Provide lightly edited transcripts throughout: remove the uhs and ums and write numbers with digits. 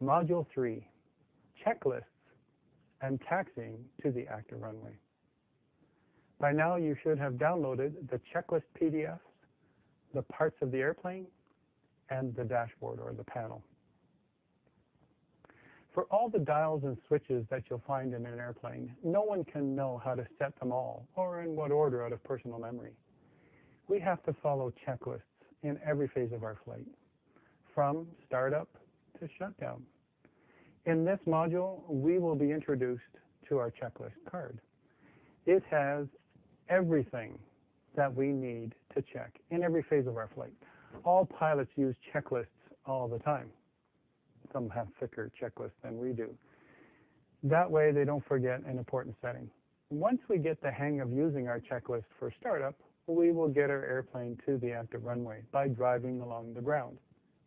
Module 3, Checklists and Taxiing to the Active Runway. By now you should have downloaded the checklist PDFs, the parts of the airplane, and the dashboard or the panel. For all the dials and switches that you'll find in an airplane, no one can know how to set them all or in what order out of personal memory. We have to follow checklists in every phase of our flight, from startup to shutdown. In this module, we will be introduced to our checklist card. It has everything that we need to check in every phase of our flight. All pilots use checklists all the time. Some have thicker checklists than we do. That way they don't forget an important setting. Once we get the hang of using our checklist for startup, we will get our airplane to the active runway by driving along the ground,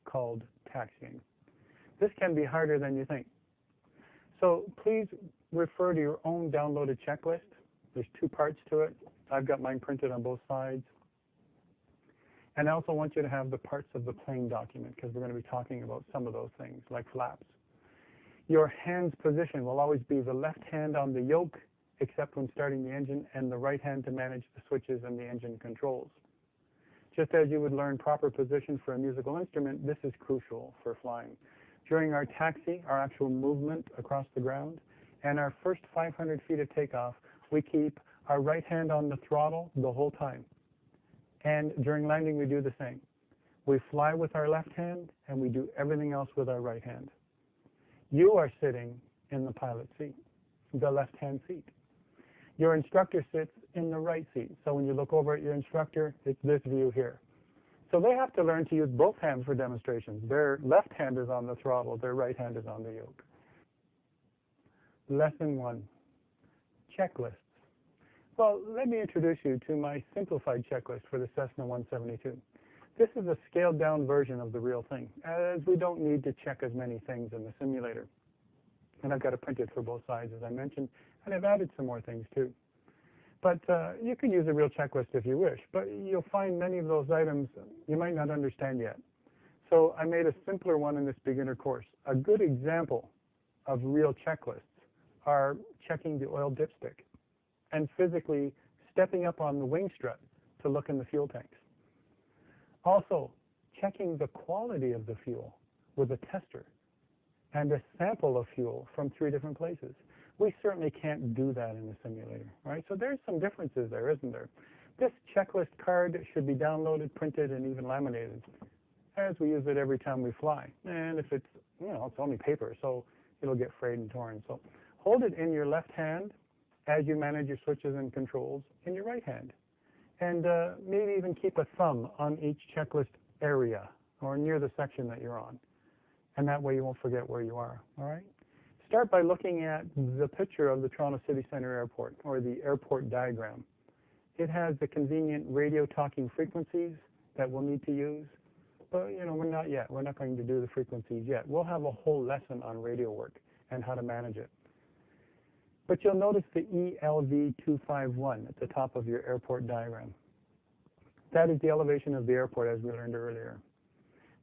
called taxiing. This can be harder than you think. So please refer to your own downloaded checklist. There's 2 parts to it. I've got mine printed on both sides. And I also want you to have the parts of the plane document, because we're going to be talking about some of those things, like flaps. Your hand's position will always be the left hand on the yoke, except when starting the engine, and the right hand to manage the switches and the engine controls. Just as you would learn proper position for a musical instrument, this is crucial for flying. During our taxi, our actual movement across the ground, and our first 500 feet of takeoff, we keep our right hand on the throttle the whole time. And during landing, we do the same. We fly with our left hand, and we do everything else with our right hand. You are sitting in the pilot seat, the left-hand seat. Your instructor sits in the right seat. So when you look over at your instructor, it's this view here. So they have to learn to use both hands for demonstrations. Their left hand is on the throttle, their right hand is on the yoke. Lesson 1, checklists. Well, let me introduce you to my simplified checklist for the Cessna 172. This is a scaled down version of the real thing, as we don't need to check as many things in the simulator. And I've got it printed for both sides, as I mentioned, and I've added some more things too. But you can use a real checklist if you wish, but you'll find many of those items you might not understand yet. So I made a simpler one in this beginner course. A good example of real checklists are checking the oil dipstick and physically stepping up on the wing strut to look in the fuel tanks. Also, checking the quality of the fuel with a tester and a sample of fuel from 3 different places. We certainly can't do that in the simulator, right? So there's some differences there, isn't there? This checklist card should be downloaded, printed, and even laminated, as we use it every time we fly. And if it's, it's only paper, so it'll get frayed and torn. So hold it in your left hand as you manage your switches and controls in your right hand. And maybe even keep a thumb on each checklist area or near the section that you're on. And that way you won't forget where you are, all right? Start by looking at the picture of the Toronto City Centre Airport, or the airport diagram. It has the convenient radio talking frequencies that we'll need to use. But, we're not yet. We're not going to do the frequencies yet. We'll have a whole lesson on radio work and how to manage it. But you'll notice the ELV251 at the top of your airport diagram. That is the elevation of the airport, as we learned earlier.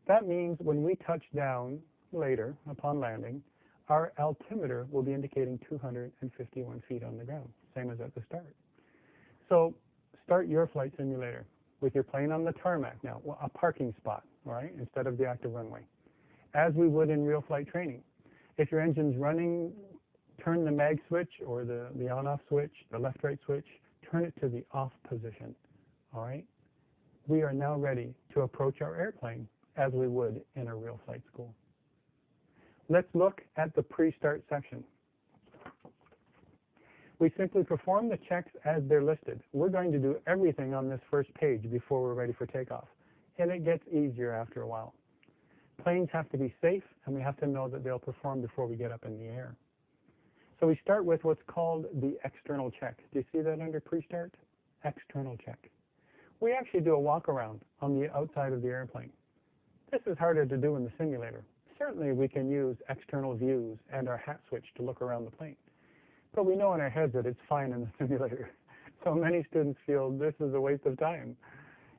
That means when we touch down later, upon landing, our altimeter will be indicating 251 feet on the ground, same as at the start. So start your flight simulator with your plane on the tarmac now, a parking spot, all right, instead of the active runway, as we would in real flight training. If your engine's running, turn the mag switch or the on-off switch, the left-right switch, turn it to the off position, all right? We are now ready to approach our airplane as we would in a real flight school. Let's look at the pre-start section. We simply perform the checks as they're listed. We're going to do everything on this first page before we're ready for takeoff, and it gets easier after a while. Planes have to be safe, and we have to know that they'll perform before we get up in the air. So we start with what's called the external check. Do you see that under pre-start? External check. We actually do a walk-around on the outside of the airplane. This is harder to do in the simulator. Certainly we can use external views and our hat switch to look around the plane. But we know in our heads that it's fine in the simulator. So many students feel this is a waste of time.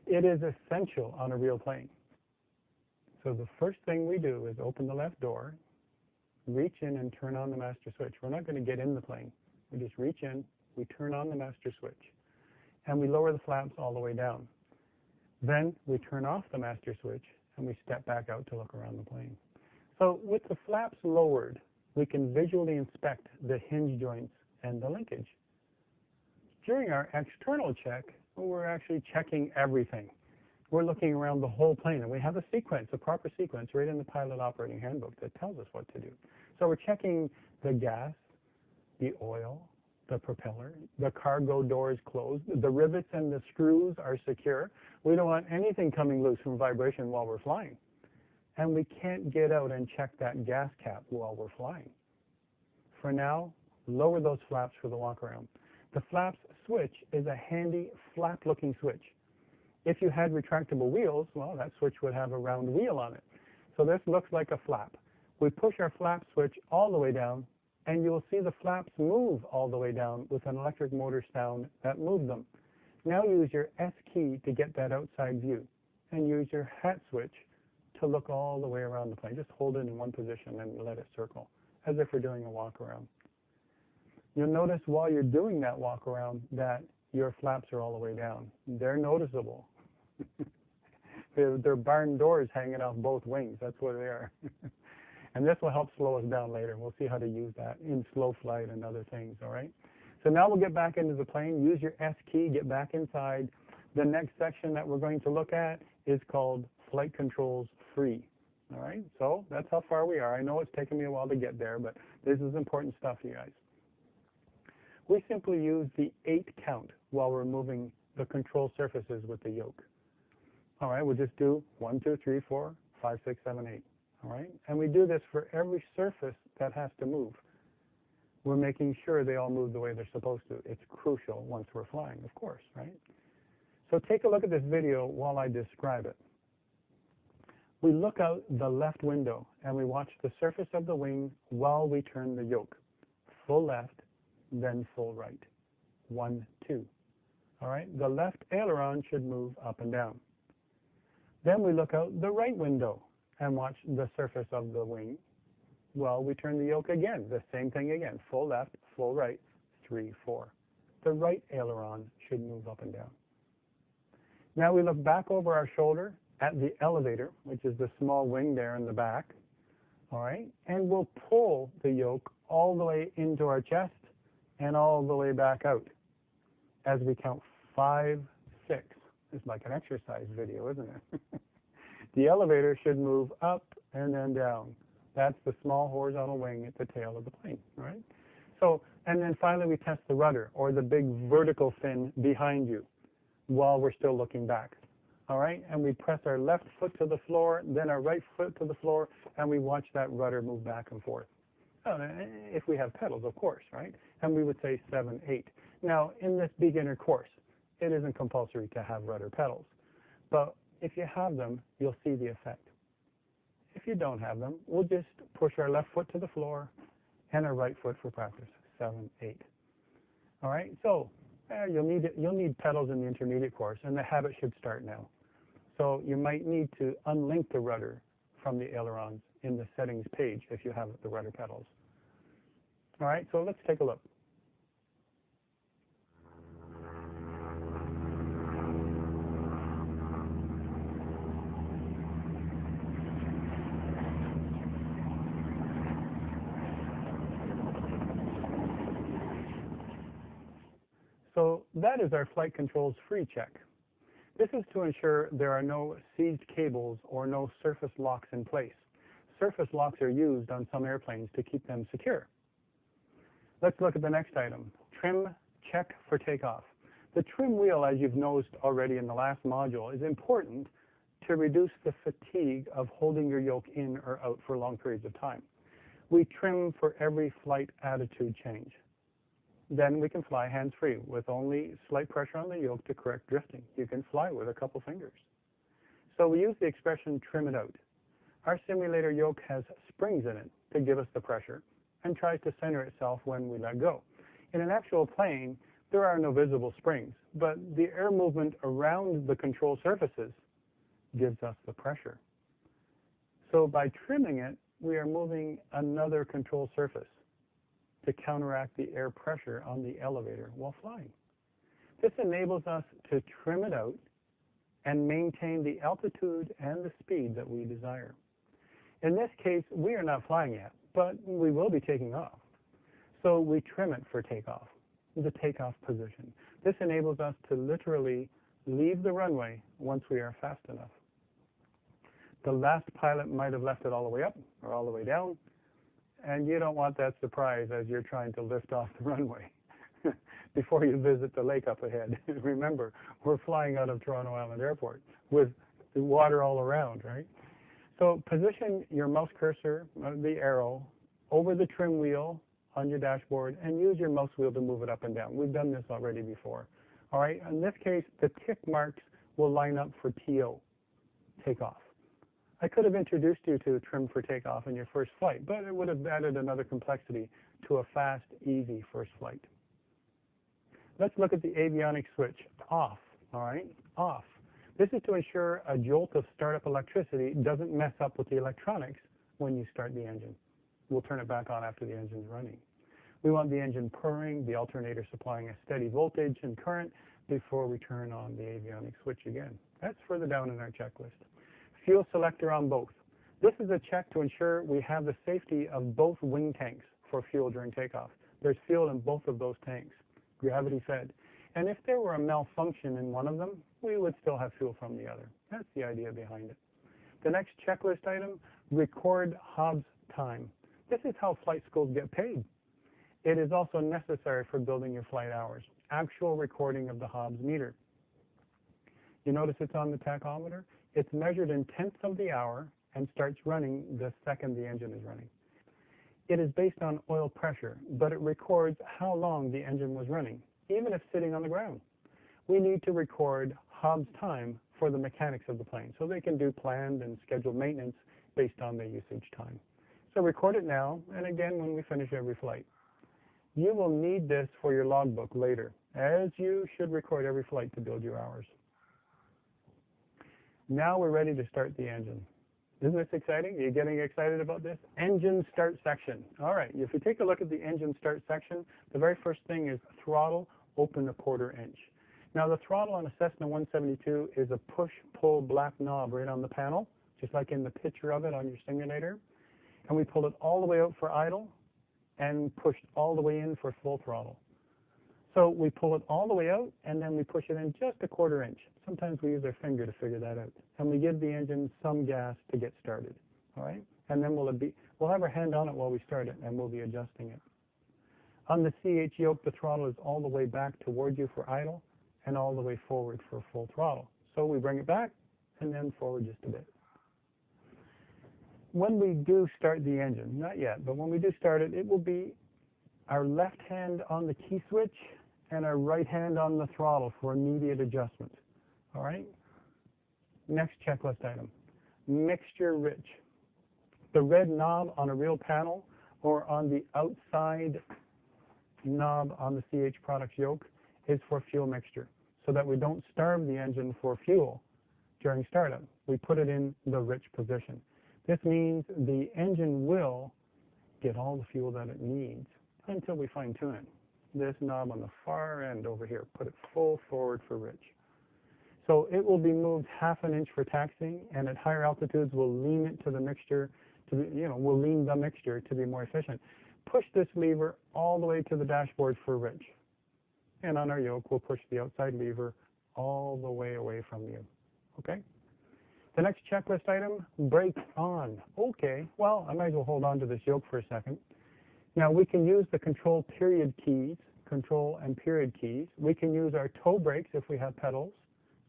It is essential on a real plane. So the first thing we do is open the left door, reach in and turn on the master switch. We're not going to get in the plane. We just reach in, we turn on the master switch, and we lower the flaps all the way down. Then we turn off the master switch, and we step back out to look around the plane. So with the flaps lowered, we can visually inspect the hinge joints and the linkage. During our external check, we're actually checking everything. We're looking around the whole plane, and we have a sequence, a proper sequence, right in the pilot operating handbook that tells us what to do. So we're checking the gas, the oil, the propeller, the cargo door is closed, the rivets and the screws are secure. We don't want anything coming loose from vibration while we're flying. And we can't get out and check that gas cap while we're flying. For now, lower those flaps for the walk around. The flaps switch is a handy flap-looking switch. If you had retractable wheels, well, that switch would have a round wheel on it. So this looks like a flap. We push our flap switch all the way down, and you'll see the flaps move all the way down with an electric motor sound that moves them. Now use your S key to get that outside view, and use your hat switch to look all the way around the plane. Just hold it in one position and let it circle, as if we're doing a walk around. You'll notice while you're doing that walk around that your flaps are all the way down. They're noticeable. They're barn doors hanging off both wings. That's what they are. And this will help slow us down later. We'll see how to use that in slow flight and other things, all right? So now we'll get back into the plane. Use your S key, get back inside. The next section that we're going to look at is called Flight Controls Free, all right? So that's how far we are. I know it's taken me a while to get there, but this is important stuff, you guys. We simply use the 8 count while we're moving the control surfaces with the yoke. All right, we'll just do 1, 2, 3, 4, 5, 6, 7, 8. All right, and we do this for every surface that has to move. We're making sure they all move the way they're supposed to. It's crucial once we're flying, of course, right? So take a look at this video while I describe it. We look out the left window and we watch the surface of the wing while we turn the yoke. Full left, then full right. 1, 2. All right, the left aileron should move up and down. Then we look out the right window and watch the surface of the wing. Well, we turn the yoke again, the same thing again, full left, full right, 3, 4. The right aileron should move up and down. Now we look back over our shoulder at the elevator, which is the small wing there in the back, all right, and we'll pull the yoke all the way into our chest and all the way back out as we count 5, 6. It's like an exercise video, isn't it? The elevator should move up and then down. That's the small horizontal wing at the tail of the plane, right? So, and then finally we test the rudder, or the big vertical fin behind you, while we're still looking back. All right, and we press our left foot to the floor, then our right foot to the floor, and we watch that rudder move back and forth. If we have pedals, of course, right? And we would say 7, 8. Now, in this beginner course, it isn't compulsory to have rudder pedals. But if you have them, you'll see the effect. If you don't have them, we'll just push our left foot to the floor and our right foot for practice. 7, 8. All right, so you'll need pedals in the intermediate course, and the habit should start now. So you might need to unlink the rudder from the ailerons in the settings page if you have the rudder pedals. All right, so let's take a look. So that is our flight controls free check. This is to ensure there are no seized cables or no surface locks in place. Surface locks are used on some airplanes to keep them secure. Let's look at the next item, trim check for takeoff. The trim wheel, as you've noticed already in the last module, is important to reduce the fatigue of holding your yoke in or out for long periods of time. We trim for every flight attitude change. Then we can fly hands-free with only slight pressure on the yoke to correct drifting. You can fly with a couple fingers. So we use the expression trim it out. Our simulator yoke has springs in it to give us the pressure and tries to center itself when we let go. In an actual plane, there are no visible springs, but the air movement around the control surfaces gives us the pressure. So by trimming it, we are moving another control surface to counteract the air pressure on the elevator while flying. This enables us to trim it out and maintain the altitude and the speed that we desire. In this case, we are not flying yet, but we will be taking off. So we trim it for takeoff, the takeoff position. This enables us to literally leave the runway once we are fast enough. The last pilot might have left it all the way up or all the way down, and you don't want that surprise as you're trying to lift off the runway before you visit the lake up ahead. Remember, we're flying out of Toronto Island Airport with the water all around, right? So position your mouse cursor, the arrow, over the trim wheel on your dashboard and use your mouse wheel to move it up and down. We've done this already before. All right, in this case, the tick marks will line up for TO, takeoff. I could have introduced you to trim for takeoff in your first flight, but it would have added another complexity to a fast, easy first flight. Let's look at the avionics switch, off, all right, off. This is to ensure a jolt of startup electricity doesn't mess up with the electronics when you start the engine. We'll turn it back on after the engine's running. We want the engine purring, the alternator supplying a steady voltage and current before we turn on the avionics switch again. That's further down in our checklist. Fuel selector on both. This is a check to ensure we have the safety of both wing tanks for fuel during takeoff. There's fuel in both of those tanks, gravity fed. And if there were a malfunction in one of them, we would still have fuel from the other. That's the idea behind it. The next checklist item, record Hobbs time. This is how flight schools get paid. It is also necessary for building your flight hours. Actual recording of the Hobbs meter. You notice it's on the tachometer? It's measured in tenths of the hour and starts running the second the engine is running. It is based on oil pressure, but it records how long the engine was running, even if sitting on the ground. We need to record Hobbs time for the mechanics of the plane, so they can do planned and scheduled maintenance based on their usage time. So record it now, and again when we finish every flight. You will need this for your logbook later, as you should record every flight to build your hours. Now we're ready to start the engine. Isn't this exciting? Are you getting excited about this? Engine start section. All right, if you take a look at the engine start section, the very first thing is throttle, open a 1/4 inch. Now the throttle on a Cessna 172 is a push-pull black knob right on the panel, just like in the picture of it on your simulator. And we pull it all the way out for idle and push all the way in for full throttle. So we pull it all the way out and then we push it in just a 1/4 inch. Sometimes we use our finger to figure that out. And we give the engine some gas to get started. All right? And then we'll have our hand on it while we start it and we'll be adjusting it. On the CH yoke, the throttle is all the way back toward you for idle and all the way forward for full throttle. So we bring it back and then forward just a bit. When we do start the engine, not yet, but when we do start it, it will be our left hand on the key switch and our right hand on the throttle for immediate adjustment. All right? Next checklist item, mixture rich. The red knob on a real panel or on the outside knob on the CH Products yoke is for fuel mixture, so that we don't starve the engine for fuel during startup. We put it in the rich position. This means the engine will get all the fuel that it needs until we fine tune it. This knob on the far end over here, put it full forward for rich. So it will be moved 1/2 inch for taxiing, and at higher altitudes we'll lean it to the mixture to be, we'll lean the mixture to be more efficient. Push this lever all the way to the dashboard for rich. And on our yoke, we'll push the outside lever all the way away from you. Okay? The next checklist item, brake on. Okay, well, I might as well hold on to this yoke for a second. Now, we can use the control period keys, control and period keys. We can use our toe brakes if we have pedals,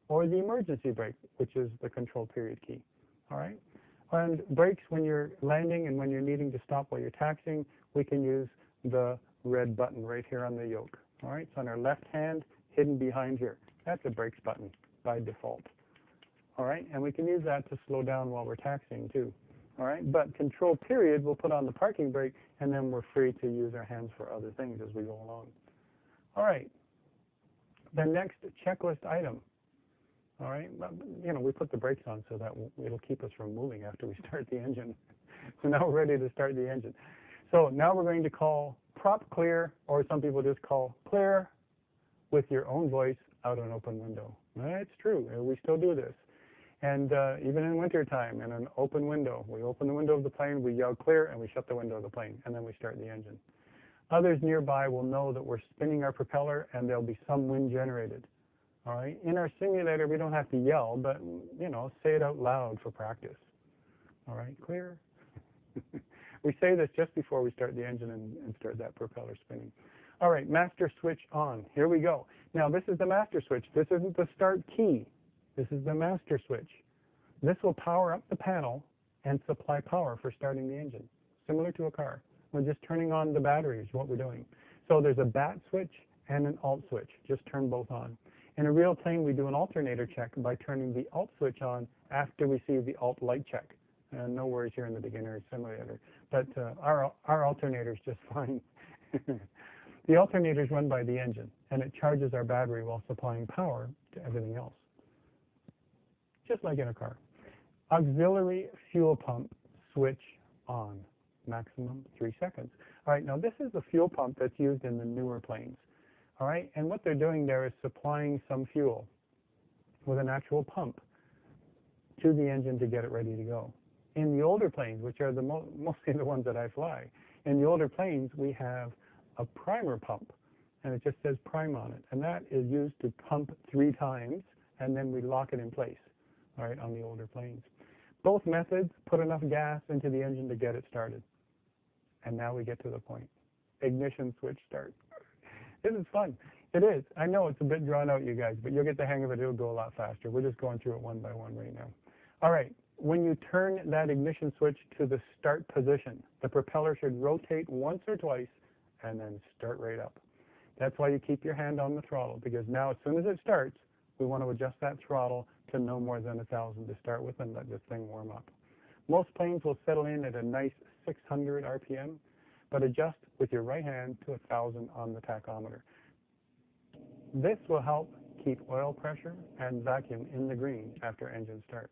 or the emergency brake, which is the control period key. All right? And brakes when you're landing and when you're needing to stop while you're taxiing, we can use the red button right here on the yoke. All right? It's on our left hand, hidden behind here. That's a brakes button by default. All right? And we can use that to slow down while we're taxiing too. All right? But control period, we'll put on the parking brake, and then we're free to use our hands for other things as we go along. All right. The next checklist item. All right? We put the brakes on so that it'll keep us from moving after we start the engine. So now we're ready to start the engine. So now we're going to call prop clear, or some people just call clear with your own voice out an open window. That's true. We still do this. And even in wintertime, in an open window, we open the window of the plane, we yell clear, and we shut the window of the plane, and then we start the engine. Others nearby will know that we're spinning our propeller, and there'll be some wind generated. All right. In our simulator, we don't have to yell, but say it out loud for practice. All right, clear. We say this just before we start the engine and start that propeller spinning. All right, master switch on. Here we go. Now this is the master switch. This isn't the start key. This is the master switch. This will power up the panel and supply power for starting the engine, similar to a car. We're just turning on the batteries, what we're doing. So there's a bat switch and an alt switch. Just turn both on. In a real plane, we do an alternator check by turning the alt switch on after we see the alt light check. No worries here in the beginner simulator, but our alternator is just fine. The alternator is run by the engine, and it charges our battery while supplying power to everything else, just like in a car. Auxiliary fuel pump switch on, maximum 3 seconds. All right, now this is the fuel pump that's used in the newer planes. All right, and what they're doing there is supplying some fuel with an actual pump to the engine to get it ready to go. In the older planes, which are mostly the ones that I fly, in the older planes we have a primer pump, and it just says prime on it, and that is used to pump 3 times, and then we lock it in place, all right, on the older planes. Both methods put enough gas into the engine to get it started. And now we get to the point. Ignition switch start. This is fun. It is. I know it's a bit drawn out, you guys, but you'll get the hang of it. It'll go a lot faster. We're just going through it one by one right now. All right. When you turn that ignition switch to the start position, the propeller should rotate once or twice and then start right up. That's why you keep your hand on the throttle, because now as soon as it starts, we want to adjust that throttle to no more than 1,000 to start with and let this thing warm up. Most planes will settle in at a nice 600 RPM, but adjust with your right hand to 1,000 on the tachometer. This will help keep oil pressure and vacuum in the green after engine start.